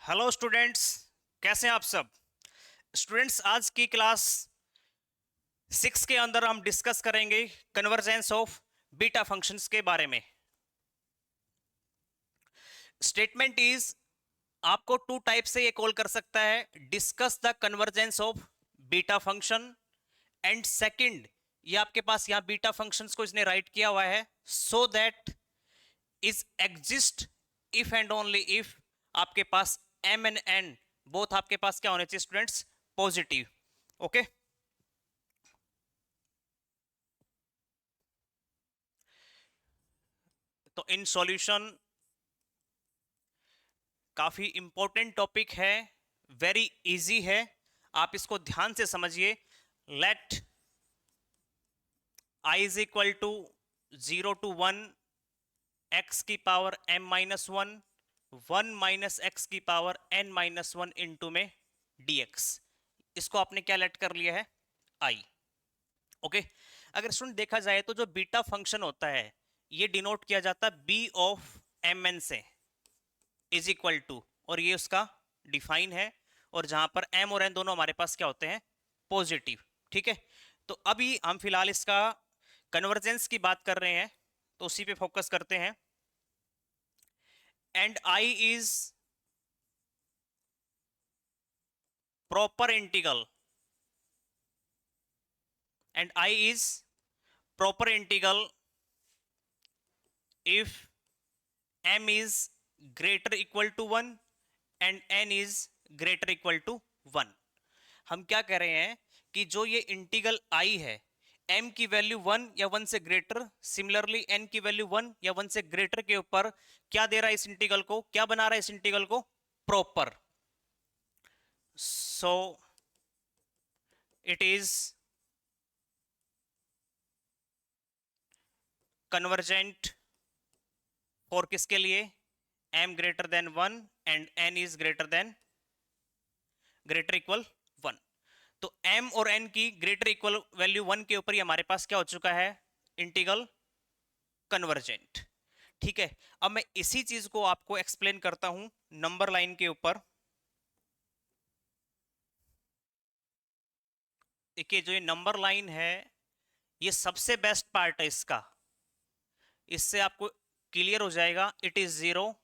Hello students, कैसे हैं आप सब। स्टूडेंट्स, आज की क्लास 6 के अंदर हम डिस्कस करेंगे कन्वर्जेंस ऑफ बीटा फंक्शंस के बारे में। स्टेटमेंट इज, आपको टू टाइप से ये कॉल कर सकता है, discuss the convergence of beta function. And second, ये आपके पास यहाँ बीटा फंक्शंस को इसने राइट किया हुआ है so that is exist if and only if आपके पास एम एंड एन बोथ आपके पास क्या होने चाहिए स्टूडेंट्स, पॉजिटिव। ओके, तो इन सॉल्यूशन काफी इंपॉर्टेंट टॉपिक है, वेरी इजी है, आप इसको ध्यान से समझिए। Let I is equal to 0 to 1 x की power m minus 1 minus x की पावर n माइनस 1 इंटू में dx। इसको आपने क्या लेट कर लिया है, i। ओके, अगर स्टूडेंट देखा जाए तो जो बीटा फंक्शन होता है ये डिनोट किया जाता है b ऑफ mn से, इज इक्वल टू, और ये उसका डिफाइन है, और जहां पर m और n दोनों हमारे पास क्या होते हैं, पॉजिटिव। ठीक है, तो अभी हम फिलहाल इसका कन्वर्जेंस की बात कर रहे हैं, तो उसी पे फोकस करते हैं। And i is proper integral, and i is proper integral if m is greater equal to 1 and n is greater equal to 1। हम क्या कह रहे हैं कि जो ये इंटीग्रल i है, m की वैल्यू 1 या 1 से ग्रेटर, सिमिलरली n की वैल्यू 1 या 1 से ग्रेटर के ऊपर क्या दे रहा है, इस इंटीग्रल को क्या बना रहा है, इस इंटीग्रल को proper. So it is convergent for किसके लिए, m greater than 1 and n is greater equal 1। तो m और n की ग्रेटर इक्वल वैल्यू 1 के ऊपर ही हमारे पास क्या हो चुका है, इंटीग्रल कन्वर्जेंट। ठीक है, अब मैं इसी चीज को आपको एक्सप्लेन करता हूं नंबर लाइन के ऊपर। देखिए, जो ये नंबर लाइन है ये सबसे बेस्ट पार्ट है इसका, इससे आपको क्लियर हो जाएगा, इट इज 0,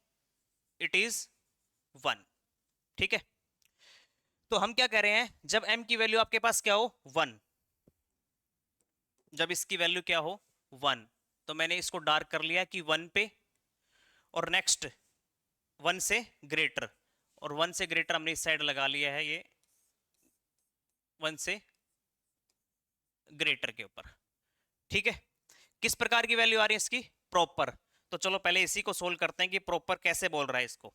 इट इज 1। ठीक है, तो हम क्या कह रहे हैं, जब m की वैल्यू आपके पास क्या हो 1, जब इसकी वैल्यू क्या हो 1, तो मैंने इसको डार्क कर लिया कि 1 पे, और नेक्स्ट 1 से ग्रेटर, और 1 से ग्रेटर हमने इस साइड लगा लिया है, ये 1 से ग्रेटर के ऊपर। ठीक है, किस प्रकार की वैल्यू आ रही है इसकी, प्रॉपर। तो चलो पहले इसी को सोल्व करते हैं कि प्रॉपर कैसे बोल रहा है इसको।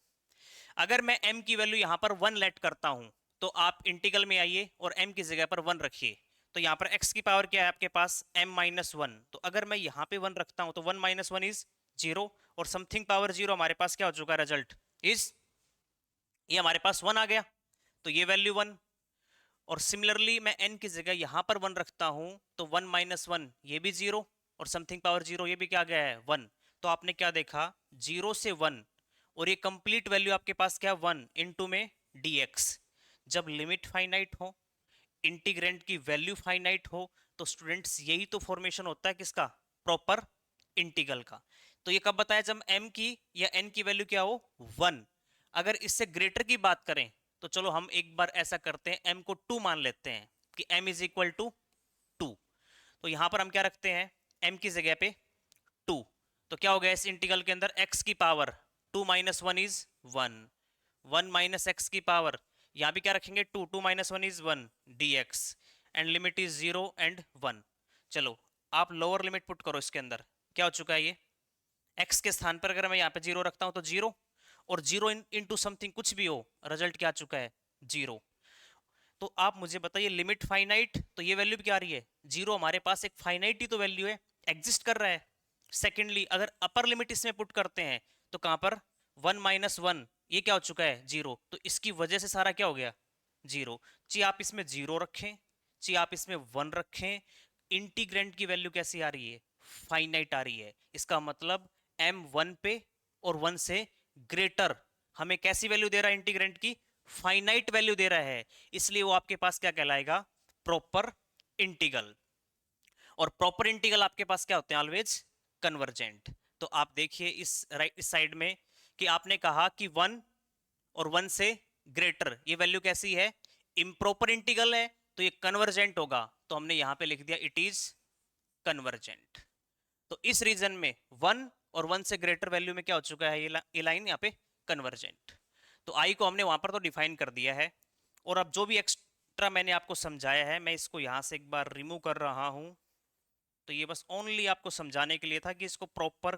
अगर मैं m की वैल्यू यहां पर 1 लेट करता हूं, तो आप इंटीग्रल में आइए और m की जगह पर 1 रखिए। तो यहां पर x की पावर क्या है आपके पास, m माइनस 1। तो अगर मैं यहां पे 1 रखता हूं तो 1 माइनस 1 इज 0, और समथिंग पावर 0 हमारे पास क्या हो चुका है, रिजल्ट इज, ये हमारे पास 1 आ गया, तो ये वैल्यू 1। और सिमिलरली मैं n की जगह यहां पर 1 रखता हूं, तो 1 माइनस 1 ये भी 0, और समथिंग पावर 0 ये भी क्या गया है 1। तो आपने क्या देखा, 0 से 1, और ये कंप्लीट वैल्यू आपके पास क्या, 1 इनटू में dx। जब लिमिट फाइनाइट हो, इंटीग्रेंट की वैल्यू फाइनाइट हो, तो स्टूडेंट्स यही तो फॉर्मेशन होता है किसका, प्रॉपर इंटीग्रल का। तो ये कब बताया, जब m की या n की वैल्यू क्या हो 1। अगर इससे ग्रेटर की बात करें, तो चलो हम एक बार ऐसा करते हैं, m को 2 मान लेते हैं कि m इज इक्वल टू 2। तो यहां पर हम क्या रखते हैं, m की जगह पे 2। तो क्या हो गया इस इंटीग्रल के अंदर, x की power 2 minus 1 is 1, 1 minus x की पावर, यहां भी क्या रखेंगे 2, 2 minus 1 is 1 dx, and limit is 0 and 1। चलो आप लोअर लिमिट पुट करो इसके अंदर, क्या हो चुका है ये, x के स्थान पर अगर मैं यहाँ पे 0 रखता हूं तो 0, और 0 इंटू समथिंग कुछ भी हो, रिजल्ट क्या आ चुका है 0। तो आप मुझे बताइए, लिमिट फाइनाइट, तो ये वैल्यू भी क्या आ रही है 0, हमारे पास एक फाइनाइट ही तो वैल्यू है, एग्जिस्ट कर रहा है। सेकेंडली अगर अपर लिमिट इसमें पुट करते हैं, तो कहां पर 1 माइनस 1 ये क्या हो चुका है 0, तो इसकी वजह से सारा क्या हो गया 0। चाहे आप इसमें 0 रखें, चाहे आप इसमें 1 रखें, इंटीग्रेंट की वैल्यू कैसी आ रही है, फाइनाइट आ रही है। इसका मतलब m 1 पे और 1 से ग्रेटर हमें कैसी वैल्यू दे रहा है इंटीग्रेंट की? फाइनाइट वैल्यू दे रहा है, इसलिए वो आपके पास क्या कहलाएगा? Proper integral. और प्रॉपर इंटीग्रल आपके पास क्या होते हैं? Always convergent. तो आप देखिए इस साइड में कि आपने कहा कि 1 और 1 से ग्रेटर, ये वैल्यू कैसी है? इम्प्रॉपर इंटीग्रल है, तो ये कन्वर्जेंट होगा, तो हमने यहां पे लिख दिया इट इज कन्वर्जेंट। तो इस रीजन में 1 और 1 से ग्रेटर वैल्यू में क्या हो चुका है? ये लाइन यहाँ पे कन्वर्जेंट। तो आई को हमने वहां पर तो डिफाइन कर दिया है, और अब जो भी एक्स्ट्रा मैंने आपको समझाया है मैं इसको यहां से एक बार रिमूव कर रहा हूं। तो ये बस ओनली आपको समझाने के लिए था कि इसको प्रॉपर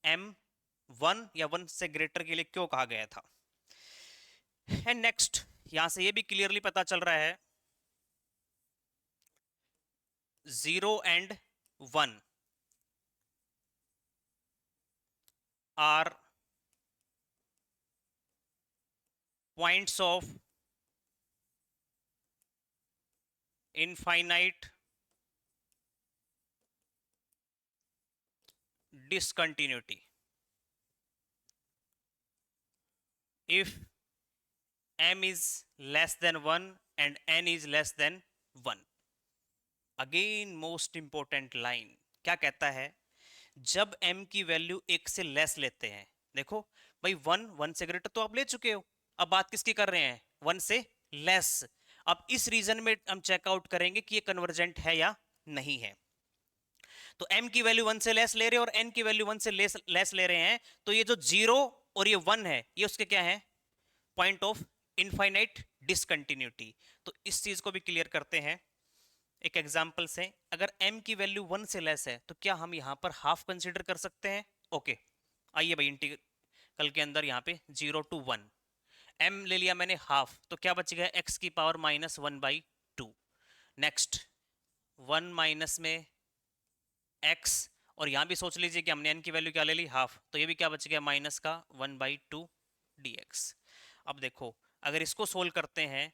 M1 या 1 से ग्रेटर के लिए क्यों कहा गया था। एंड नेक्स्ट, यहां से ये भी क्लियरली पता चल रहा है 0 and 1 are points of infinite discontinuity if m is less than 1 and n is less than 1। Again most important line क्या कहता है? जब m की वैल्यू 1 से लेस लेते हैं, देखो भाई 1 से ग्रेटर तो आप ले चुके हो, अब बात किसकी कर रहे हैं? 1 से लेस। अब इस रीजन में हम चेकआउट करेंगे कि ये कन्वर्जेंट है या नहीं है। तो m की वैल्यू 1 से लेस ले रहे हैं और n की वैल्यू 1 से लेस ले रहे हैं, तो ये जो 0 और ये 1 है, ये उसके क्या है? Point of infinite discontinuity. तो इस चीज को भी क्लियर करते हैं एक एग्जांपल से। अगर m की वैल्यू 1 से लेस है तो क्या हम यहां पर हाफ कंसीडर कर सकते हैं? ओके, आइए भाई इंटीग्रल के अंदर यहां पे 0 to 1 m ले लिया मैंने हाफ, तो क्या बच गया? x की पावर -1/2। नेक्स्ट 1 माइनस में x, और यहां भी सोच लीजिए कि हमने n की वैल्यू क्या ले ली? हाफ, तो ये भी क्या बच गया? माइनस का 1/2 dx। अब देखो अगर इसको सोल्व करते हैं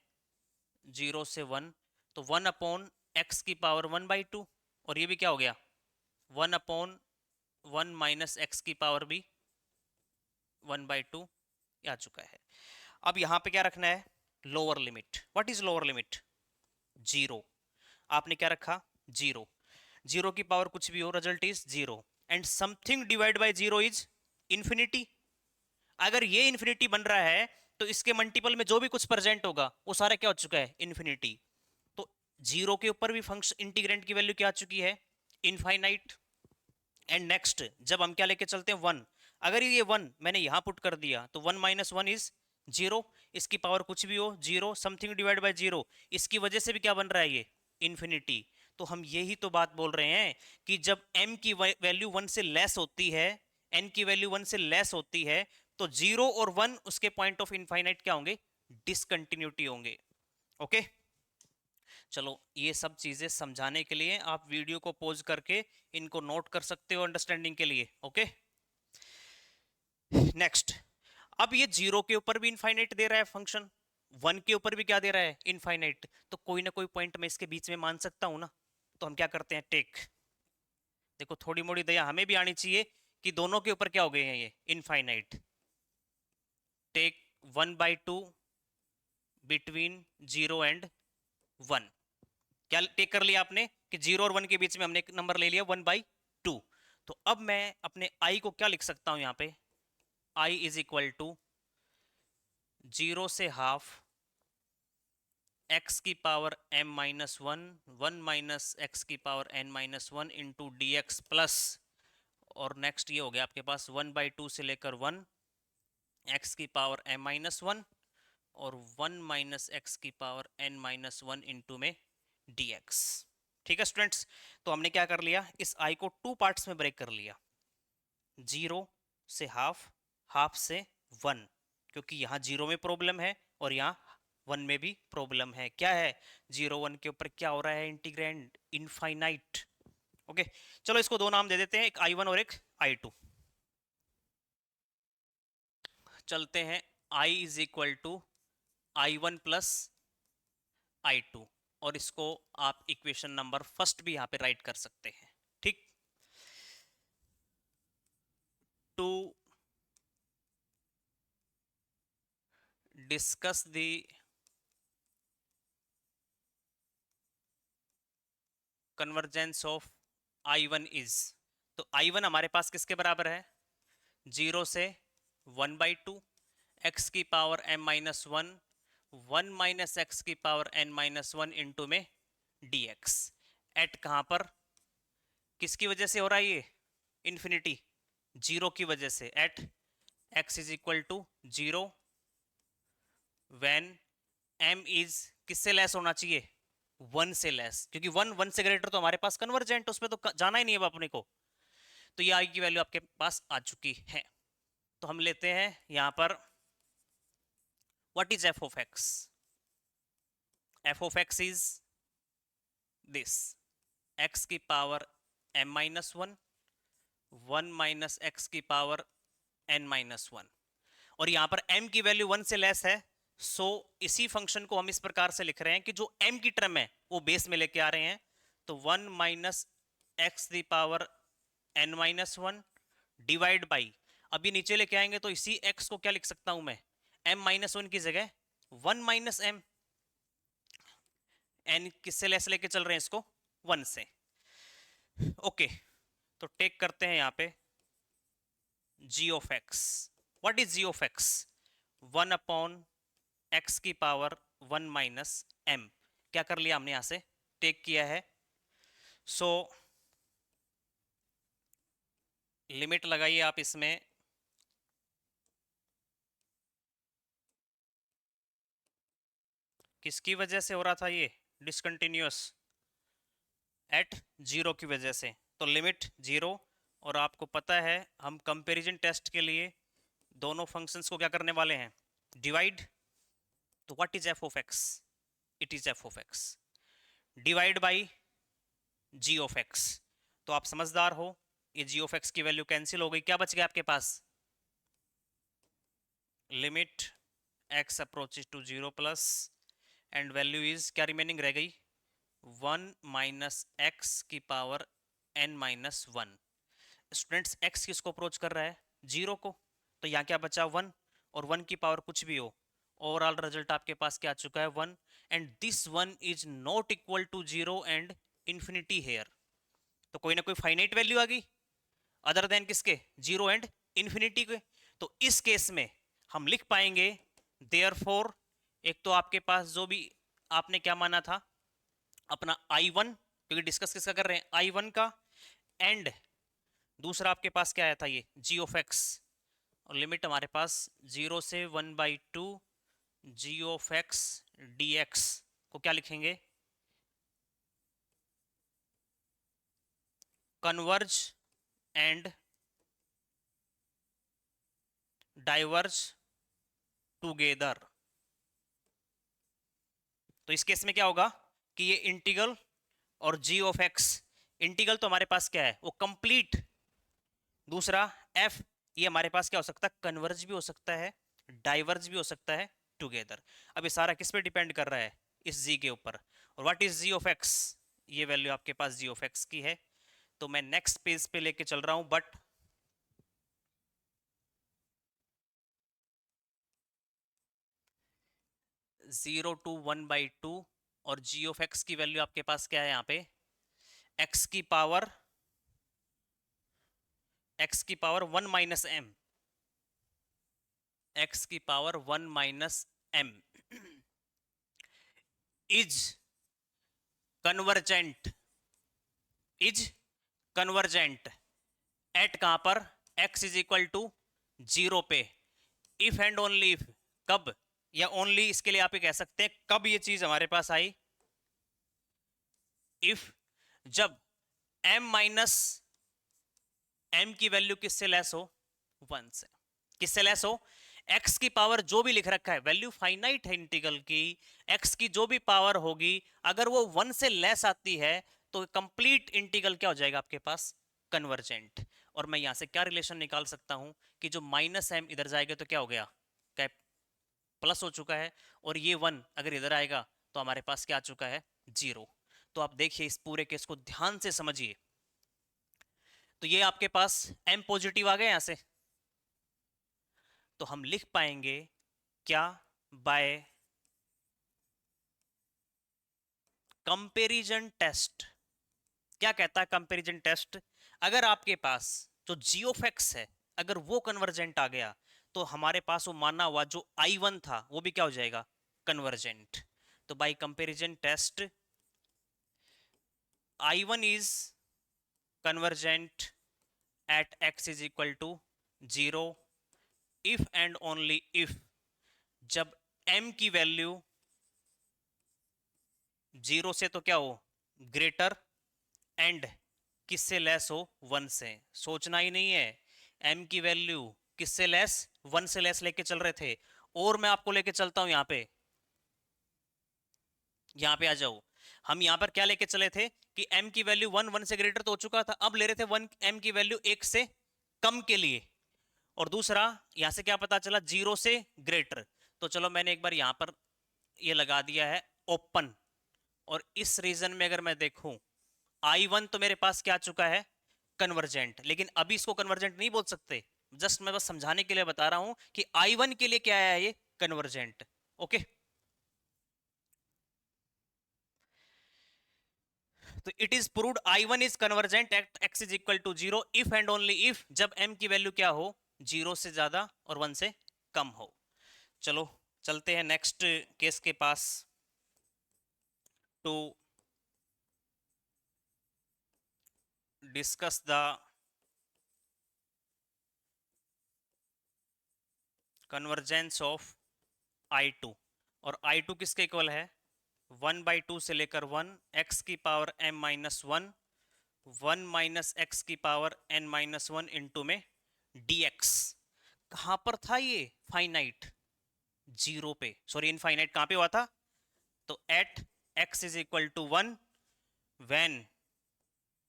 0 से 1, तो 1 अपॉन एक्स की पावर 1/2, और ये भी क्या हो गया? 1 अपॉन 1 माइनस एक्स की पावर भी 1/2 आ चुका है। अब यहां पे क्या रखना है? Lower limit. What is lower limit? 0। आपने क्या रखा? 0। 0 की पावर कुछ भी हो, result is 0, and something divide by 0 is infinity. अगर ये इंफिनिटी बन रहा है तो इसके मल्टीपल में जो भी कुछ प्रेजेंट होगा वो सारा क्या हो चुका है? इंफिनिटी। तो 0 के ऊपर भी फंक्शन इंटीग्रेंट की वैल्यू क्या आ चुकी है? इनफाइनाइट। एंड नेक्स्ट जब हम क्या लेके चलते हैं? 1। अगर ये 1 मैंने यहां पुट कर दिया तो 1 माइनस 1 इज 0, इसकी पावर कुछ भी हो 0, समथिंग डिवाइड बाय 0, इसकी वजह से भी क्या बन रहा है? ये इंफिनिटी। तो हम यही तो बात बोल रहे हैं कि जब m की वैल्यू 1 से लेस होती है, n की वैल्यू 1 से लेस होती है, तो 0 और 1 उसके पॉइंट ऑफ इनफाइनाइट क्या होंगे? डिसकंटिन्यूटी होंगे। ओके, चलो ये सब चीजें समझाने के लिए आप वीडियो को पॉज करके इनको नोट कर सकते हो अंडरस्टैंडिंग के लिए। Okay, next. अब ये 0 के ऊपर भी इनफाइनाइट दे रहा है फंक्शन, 1 के ऊपर भी क्या दे रहा है? इनफाइनाइट। तो कोई ना कोई पॉइंट मैं इसके बीच में मान सकता हूं ना, तो हम क्या करते हैं? टेक। देखो थोड़ी मोड़ी दया हमें भी आनी चाहिए कि दोनों के ऊपर क्या हो गए हैं? ये इनफाइनाइट। Take 1/2 between 0 and 1। क्या टेक कर लिया आपने कि 0 और 1 के बीच में हमने एक नंबर ले लिया 1/2। तो अब मैं अपने i को क्या लिख सकता हूं यहां पे? i इज इक्वल टू 0 से हाफ x की पावर m-1, 1 माइनस एक्स की power n-1 into D x plus, और नेक्स्ट ये हो गया आपके पास 1/2 से लेकर 1 x की पावर m-1 और 1 माइनस एक्स की पावर n-1 इंटू में dx। ठीक है स्टूडेंट्स, तो हमने क्या कर लिया? इस i को 2 पार्ट्स में ब्रेक कर लिया, 0 से हाफ, हाफ से 1, क्योंकि यहाँ 0 में प्रॉब्लम है और यहाँ 1 में भी प्रॉब्लम है। क्या है? 0 1 के ऊपर क्या हो रहा है? Integrand infinite. ओके, चलो इसको दो नाम दे देते हैं, एक i1 और एक i2। चलते हैं i is equal to i1 plus i2, और इसको आप इक्वेशन नंबर फर्स्ट भी यहां पे राइट कर सकते हैं। ठीक, 2 discuss the convergence of I1 is, तो I1 हमारे पास किसके बराबर है, 0 से 1/2 x की power m minus 1 1 minus x की पावर n माइनस 1 इंटू में dx एट कहां पर, किसकी वजह से हो रहा है ये, इन्फिनिटी, जीरो की वजह से, at x is equal to 0 when m is किससे लेस होना चाहिए, 1 से लेस, क्योंकि 1 से ग्रेटर तो हमारे पास कन्वर्जेंट, उसमें तो जाना ही नहीं है अपने को, तो ये i की वैल्यू आपके पास आ चुकी है। तो हम लेते हैं यहां पर what is f of x, f of x is this, x की power m minus 1 1 minus x की पावर n माइनस 1, और यहां पर m की वैल्यू 1 से लेस है, सो इसी फंक्शन को हम इस प्रकार से लिख रहे हैं कि जो m की टर्म है वो बेस में लेके आ रहे हैं, तो 1 माइनस एक्स की power n minus 1 divide by, अभी नीचे लेके आएंगे तो इसी x को क्या लिख सकता हूं मैं, m माइनस 1 की जगह 1 माइनस m, n किससे लेस लेके चल रहे हैं इसको, 1 से। ओके, तो टेक करते हैं यहां पे g of x, what is g of x, 1 upon x की पावर 1 माइनस m, क्या कर लिया हमने यहां से, टेक किया है, सो लिमिट लगाइए आप इसमें, किसकी वजह से हो रहा था ये डिसकंटिन्यूअस, एट 0 की वजह से, तो लिमिट 0, और आपको पता है हम कंपैरिजन टेस्ट के लिए दोनों फंक्शंस को क्या करने वाले हैं, डिवाइड, तो what is f of x, it is f of x divide by g of x, तो आप समझदार हो, ये g ऑफ x की वैल्यू कैंसिल हो गई, क्या बच गया आपके पास, limit x approaches to 0 plus and value is, क्या रिमेनिंग रह गई, 1 माइनस एक्स की power n minus 1, students x किसको अप्रोच कर रहा है, 0 को, तो यहाँ क्या बचा 1, और 1 की पावर कुछ भी हो, ओवरऑल रिजल्ट आपके पास क्या आ चुका है 1, and this 1 is not equal to 0 and infinity here, तो कोई ना कोई फाइनाइट वैल्यू आ गई अदर देन किसके, 0 एंड इंफिनिटी के, तो इस केस में हम लिख पाएंगे देयरफॉर, एक तो आपके पास जो भी आपने क्या माना था अपना I1, क्योंकि डिस्कस किसका कर रहे हैं, I1 का, एंड दूसरा आपके पास क्या आया था ये g ऑफ x, और लिमिट हमारे पास 0 से 1/2 g ऑफ x dx को क्या लिखेंगे, कन्वर्ज एंड डाइवर्ज टुगेदर, तो इस केस में क्या होगा कि ये इंटीग्रल और g ऑफ x, इंटीग्रल तो हमारे पास क्या है वो कंप्लीट, दूसरा f ये हमारे पास क्या हो सकता है, कन्वर्ज भी हो सकता है, डाइवर्ज भी हो सकता है, टुगेदर, अब ये सारा किस पे डिपेंड कर रहा है, इस g के ऊपर, और what is g of x, ये वैल्यू आपके पास g ऑफ x की है, तो मैं नेक्स्ट पेज पे लेके चल रहा हूं, बट 0 to 1/2, और g ऑफ x की वैल्यू आपके पास क्या है यहाँ पे, x की पावर 1 माइनस m, x की power 1 minus m is convergent, at कहां पर, x इज इक्वल टू 0 पे, इफ एंड ओनली इफ, कब, या ओनली इसके लिए आप ये कह सकते हैं कब ये चीज हमारे पास आई, इफ जब m माइनस m की वैल्यू किससे लेस हो, 1 से, किससे लेस हो, x की पावर जो भी लिख रखा है, वैल्यू फाइनाइट है इंटीग्रल की, x की जो भी पावर होगी अगर वो 1 से लेस आती है तो कंप्लीट इंटीग्रल क्या हो जाएगा आपके पास, कन्वर्जेंट, और मैं यहां से क्या रिलेशन निकाल सकता हूं कि जो माइनस m इधर जाएगा तो क्या हो गया, क्या प्लस हो चुका है, और ये 1 अगर इधर आएगा तो हमारे पास क्या आ चुका है, 0, तो आप देखिए इस पूरे केस को ध्यान से समझिए, तो ये आपके पास m पॉजिटिव आ गया यहां से, तो हम लिख पाएंगे क्या, बाय कंपैरिजन टेस्ट। क्या कहता है कंपैरिजन टेस्ट? अगर आपके पास जो जी ऑफ एक्स है अगर वो कन्वर्जेंट आ गया तो हमारे पास वो माना हुआ जो I1 था वो भी क्या हो जाएगा? कन्वर्जेंट। तो by comparison test I1 is convergent at x is equal to 0 if and only if जब m की वैल्यू 0 से तो क्या हो ग्रेटर एंड किससे लेस हो 1 से। सोचना ही नहीं है, m की वैल्यू किससे लेस 1 से लेस लेके चल रहे थे। और मैं आपको लेके चलता हूं यहाँ पे आ जाओ। हम यहाँ पर क्या लेके चले थे कि m की वैल्यू 1 से ग्रेटर तो हो चुका था, अब ले रहे थे 1 m की वैल्यू 1 से कम के लिए। और दूसरा यहां से क्या पता चला 0 से ग्रेटर। तो चलो मैंने एक बार यहां पर ये लगा दिया है ओपन। और इस रीजन में अगर मैं देखूं I1 तो मेरे पास क्या आ चुका है कन्वर्जेंट, लेकिन अभी इसको कन्वर्जेंट नहीं बोल सकते। जस्ट मैं बस समझाने के लिए बता रहा हूं कि I1 के लिए क्या है ये कन्वर्जेंट। ओके, तो it is proved I1 is convergent at x is equal to 0 if and only if जब m की वैल्यू क्या हो 0 से ज्यादा और 1 से कम हो। चलो चलते हैं नेक्स्ट केस के पास to discuss the convergence of I2। और I2 किसके इक्वल है 1/2 से लेकर 1 x की power m minus 1 1 minus x की पावर n माइनस 1 इंटू में dx। कहां पर था ये फाइनाइट? जीरो पे, सॉरी इनफाइनाइट कहां पे हुआ था? तो at x is equal to 1 when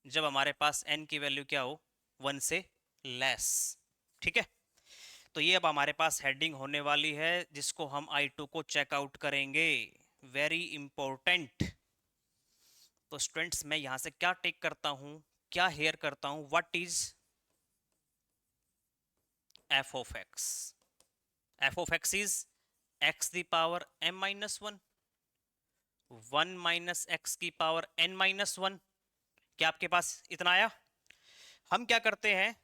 जब हमारे पास n की वैल्यू क्या हो 1 से लेस। ठीक है, तो ये अब हमारे पास हेडिंग होने वाली है जिसको हम I2 को चेकआउट करेंगे। Very important. तो स्टूडेंट्स मैं यहां से क्या टेक करता हूं, क्या हेयर करता हूं, what is f of x? f of x is x की power m minus 1 1 minus x की पावर n माइनस 1। क्या आपके पास इतना आया? हम क्या करते हैं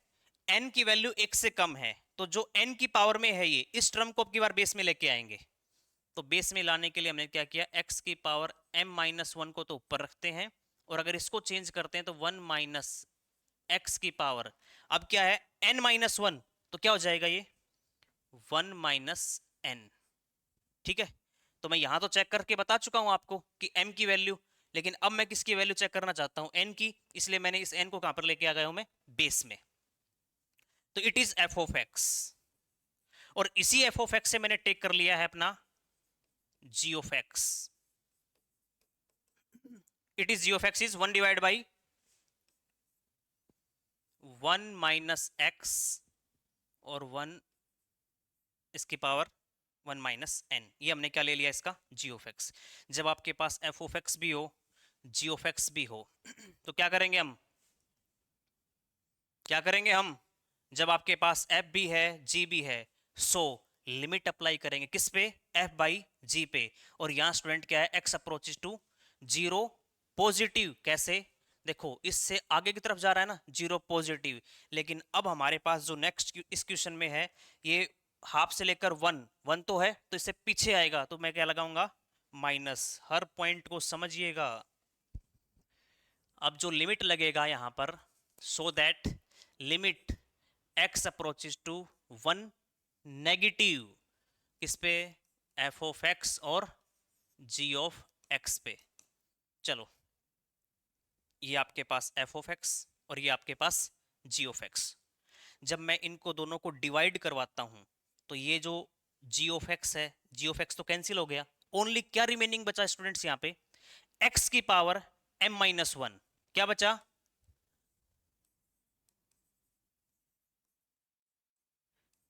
n की वैल्यू 1 से कम है तो जो n की पावर में है ये इस टर्म को अब की बार बेस में लेके आएंगे। तो बेस में लाने के लिए हमने क्या किया x की पावर m माइनस 1 को तो ऊपर रखते हैं और अगर इसको चेंज करते हैं तो 1 माइनस एक्स की पावर अब क्या है n माइनस 1 तो क्या हो जाएगा ये 1 माइनस n। ठीक है, तो मैं यहां तो चेक करके बता चुका हूं आपको कि m की वैल्यू, लेकिन अब मैं किसकी वैल्यू चेक करना चाहता हूं n की, इसलिए मैंने इस n को कहां पर लेके आ गया हूं मैं बेस में। तो it is f of x और इसी f ऑफ x से मैंने टेक कर लिया है अपना g of x। It is g of x is 1 divide by 1 minus x और 1 इसकी पावर 1 माइनस n। ये हमने क्या ले लिया इसका g ऑफ x। जब आपके पास f ऑफ x भी हो g ऑफ x भी हो तो क्या करेंगे हम, क्या करेंगे हम? जब आपके पास f भी है g भी है सो लिमिट अप्लाई करेंगे किस पे f बाई g पे। और यहां स्टूडेंट क्या है x अप्रोचेस टू 0 पॉजिटिव। कैसे? देखो इससे आगे की तरफ जा रहा है ना 0 पॉजिटिव, लेकिन अब हमारे पास जो नेक्स्ट इस क्वेश्चन में है ये हाफ से लेकर 1 तो है तो इससे पीछे आएगा तो मैं क्या लगाऊंगा माइनस। हर पॉइंट को समझिएगा। अब जो लिमिट लगेगा यहां पर so that limit x approaches to 1 negative किस पे f ऑफ x और g ऑफ x पे। चलो ये आपके पास f ऑफ x और ये आपके पास g ऑफ x। जब मैं इनको दोनों को डिवाइड करवाता हूं तो ये जो g ऑफ x है g ऑफ x तो कैंसिल हो गया। ओनली क्या रिमेनिंग बचा स्टूडेंट्स यहां पे x की पावर m माइनस 1। क्या बचा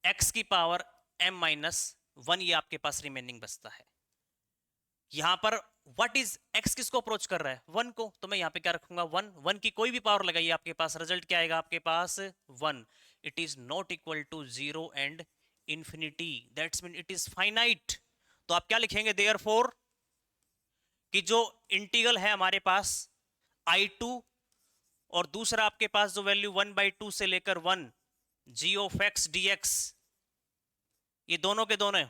x की पावर m माइनस 1, ये आपके पास रिमेनिंग बचता है। यहां पर व्हाट इज x किसको अप्रोच कर रहा है 1 को, तो मैं यहां पे क्या रखूंगा 1 1 की कोई भी पावर लगाइए आपके पास रिजल्ट क्या आएगा आपके पास 1। It is not equal to 0 and infinity that's mean it is finite. तो आप क्या लिखेंगे, देयरफॉर कि जो इंटीग्रल है हमारे पास I2 और दूसरा आपके पास जो वैल्यू 1/2 से लेकर 1 g of x D x, ये दोनों के दोनों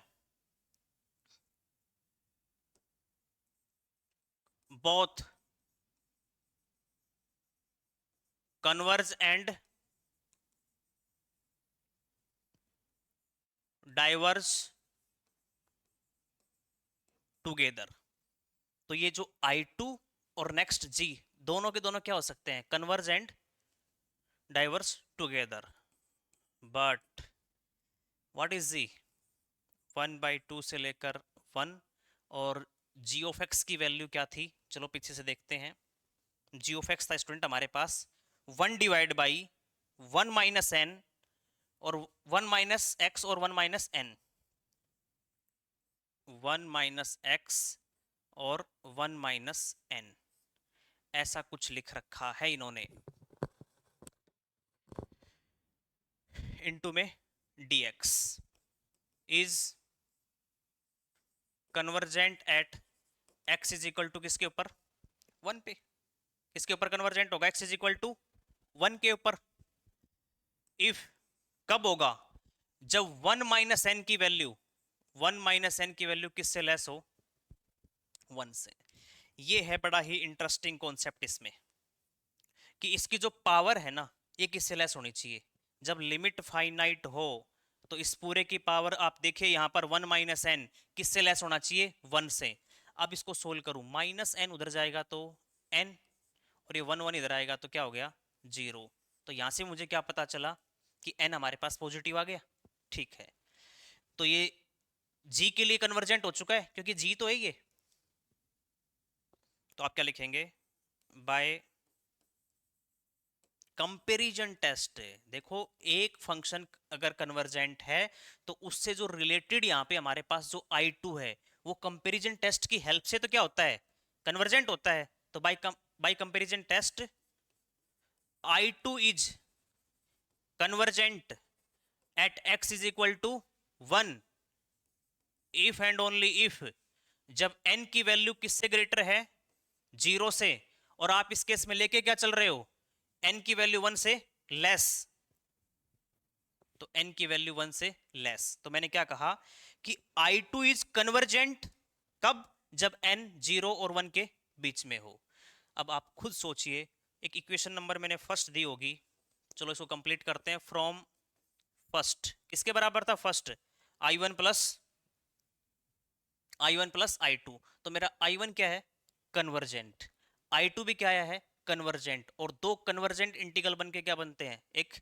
both converge and diverge together। तो ये जो I2 और नेक्स्ट G दोनों के दोनों क्या हो सकते हैं, converge and diverge together. But what is G, 1/2 से लेकर 1 और g ऑफ एक्स की वैल्यू क्या थी, चलो पीछे से देखते हैं। g ऑफ एक्स था स्टूडेंट हमारे पास 1 डिवाइड बाई 1 माइनस एन और 1 माइनस एक्स और 1 माइनस एन, 1 माइनस एक्स और 1 माइनस एन, ऐसा कुछ लिख रखा है इन्होंने इनटू में dx is convergent at x is equal to किसके ऊपर, 1 पे, किसके ऊपर कन्वर्जेंट होगा, x इज इक्वल टू 1 के ऊपर। इफ कब होगा, जब 1 माइनस एन की वैल्यू, 1 माइनस एन की वैल्यू किससे लेस हो, 1 से। ये है बड़ा ही इंटरेस्टिंग कॉन्सेप्ट इसमें कि इसकी जो पावर है ना ये किससे लेस होनी चाहिए। जब लिमिट फाइनाइट हो तो इस पूरे की पावर आप देखिए यहाँ पर 1 माइनस एन किससे लेस होना चाहिए, 1 से। अब इसको सोल्व करूं, माइनस एन उधर जाएगा तो एन, और ये 1 1 इधर आएगा तो क्या हो गया, 0। तो यहां से मुझे क्या पता चला कि एन हमारे पास पॉजिटिव आ गया। ठीक है, तो ये जी के लिए कन्वर्जेंट हो चुका है क्योंकि जी तो है ये। तो आप क्या लिखेंगे, बाय कंपैरिजन टेस्ट। देखो एक फंक्शन अगर कन्वर्जेंट है तो उससे जो रिलेटेड यहाँ पे हमारे पास जो I2 है वो कंपैरिजन टेस्ट की हेल्प से तो क्या होता है, कन्वर्जेंट होता है। तो by comparison test I2 is convergent at x is equal to 1 if and only if जब n की वैल्यू किससे ग्रेटर है, 0 से, और आप इस केस में लेके क्या चल रहे हो, n की वैल्यू 1 से लेस। तो n की वैल्यू 1 से लेस, तो मैंने क्या कहा कि I2 इज कन्वर्जेंट कब, जब n 0 और 1 के बीच में हो। अब आप खुद सोचिए, एक इक्वेशन नंबर मैंने फर्स्ट दी होगी, चलो इसको कंप्लीट करते हैं। फ्रॉम फर्स्ट किसके बराबर था, फर्स्ट I1 प्लस I2, तो मेरा I1 क्या है, कन्वर्जेंट, I2 भी क्या आया है, कन्वर्जेंट, और दो कन्वर्जेंट इंटीग्रल बन के क्या बनते हैं, एक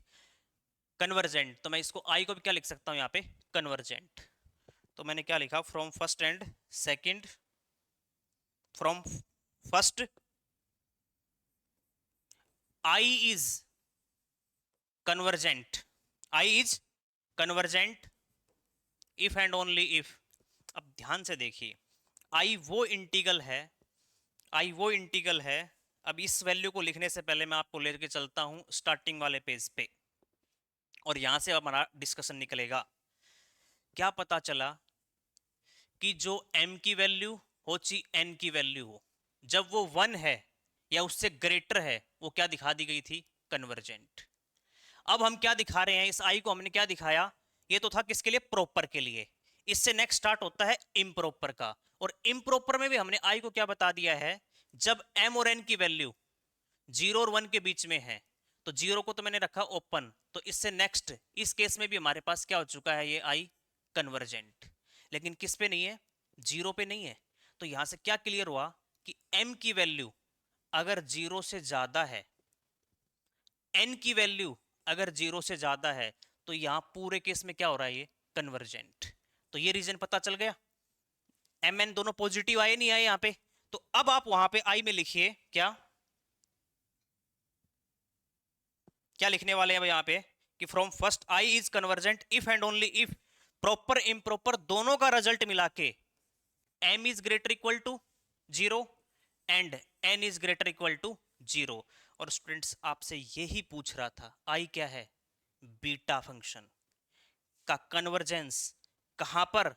कन्वर्जेंट। तो मैं इसको I को भी क्या लिख सकता हूं यहाँ पे, कन्वर्जेंट। तो मैंने क्या लिखा, from first and second, from first I is convergent, I is convergent if and only if. अब ध्यान से देखिए, I वो इंटीग्रल है, I वो इंटीग्रल है। अब इस वैल्यू को लिखने से पहले मैं आपको लेके चलता हूं स्टार्टिंग वाले पेज पे, और यहां से हमारा डिस्कशन निकलेगा। क्या पता चला कि जो m की वैल्यू हो चाहे n की वैल्यू हो, जब वो 1 है या उससे ग्रेटर है, वो क्या दिखा दी गई थी, कन्वर्जेंट। अब हम क्या दिखा रहे हैं, इस I को हमने क्या दिखाया, ये तो था किसके लिए, प्रॉपर के लिए। इससे नेक्स्ट स्टार्ट होता है इम्प्रॉपर का, और इम्प्रॉपर में भी हमने I को क्या बता दिया है, जब m और n की वैल्यू 0 और 1 के बीच में है, तो 0 को तो मैंने रखा ओपन, तो इससे नेक्स्ट इस केस में भी हमारे पास क्या हो चुका है, ये I कन्वर्जेंट। लेकिन किस पे नहीं है, 0 पे नहीं है। तो यहां से क्या क्लियर हुआ कि m की वैल्यू अगर 0 से ज्यादा है, n की वैल्यू अगर 0 से ज्यादा है, तो यहां पूरे केस में क्या हो रहा है, ये कन्वर्जेंट। तो ये रीजन पता चल गया, m n दोनों पॉजिटिव आए नहीं आए यहां पे। तो अब आप वहां पे I में लिखिए क्या, क्या लिखने वाले हैं यहाँ पे कि from first I is convergent if and only if proper improper दोनों का रिजल्ट मिला के m is greater equal to 0 and n is greater equal to 0। और स्टूडेंट्स आपसे यही पूछ रहा था, I क्या है, बीटा फंक्शन का कन्वर्जेंस कहां पर,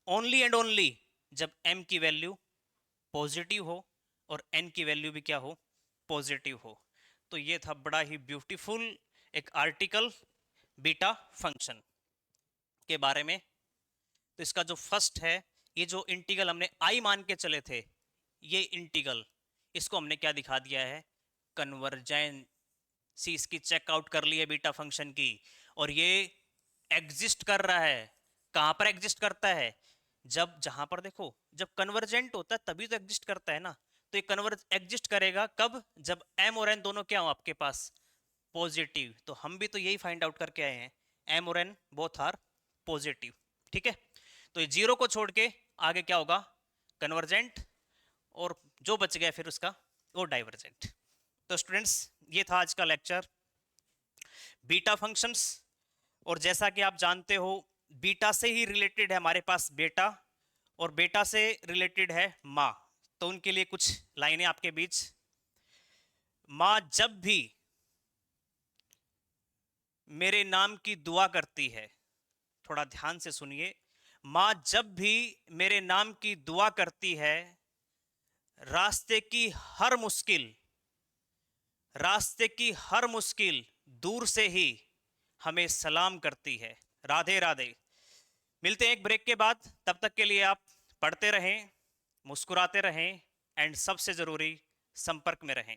ओनली एंड ओनली जब m की वैल्यू पॉजिटिव हो और n की वैल्यू भी क्या हो, पॉजिटिव हो। तो ये था बड़ा ही ब्यूटीफुल एक आर्टिकल बीटा फंक्शन के बारे में। तो इसका जो फर्स्ट है, ये जो इंटीग्रल हमने i मान के चले थे, ये इंटीग्रल इसको हमने क्या दिखा दिया है, कन्वर्जेंसी इसकी चेकआउट कर ली है बीटा फंक्शन की। और ये एग्जिस्ट कर रहा है, कहां पर एग्जिस्ट करता है, जब जहां पर देखो जब कन्वर्जेंट होता है तभी तो एग्जिस्ट करता है ना। तो ये कन्वर्ज एग्जिस्ट करेगा कब, जब m और n दोनों क्या हो आपके पास, पॉजिटिव। तो हम भी तो यही फाइंड आउट करके आए हैं, m और n बोथ आर पॉजिटिव। ठीक है, तो ये जीरो को छोड़ के आगे क्या होगा, कन्वर्जेंट, और जो बच गया फिर उसका वो डाइवर्जेंट। तो स्टूडेंट्स ये था आज का लेक्चर बीटा फंक्शंस। और जैसा कि आप जानते हो बीटा से ही रिलेटेड है हमारे पास बेटा, और बेटा से रिलेटेड है माँ। तो उनके लिए कुछ लाइनें आपके बीच। माँ जब भी मेरे नाम की दुआ करती है, थोड़ा ध्यान से सुनिए, माँ जब भी मेरे नाम की दुआ करती है, रास्ते की हर मुश्किल, रास्ते की हर मुश्किल दूर से ही हमें सलाम करती है। राधे राधे। मिलते हैं एक ब्रेक के बाद, तब तक के लिए आप पढ़ते रहें, मुस्कुराते रहें, एंड सबसे जरूरी संपर्क में रहें।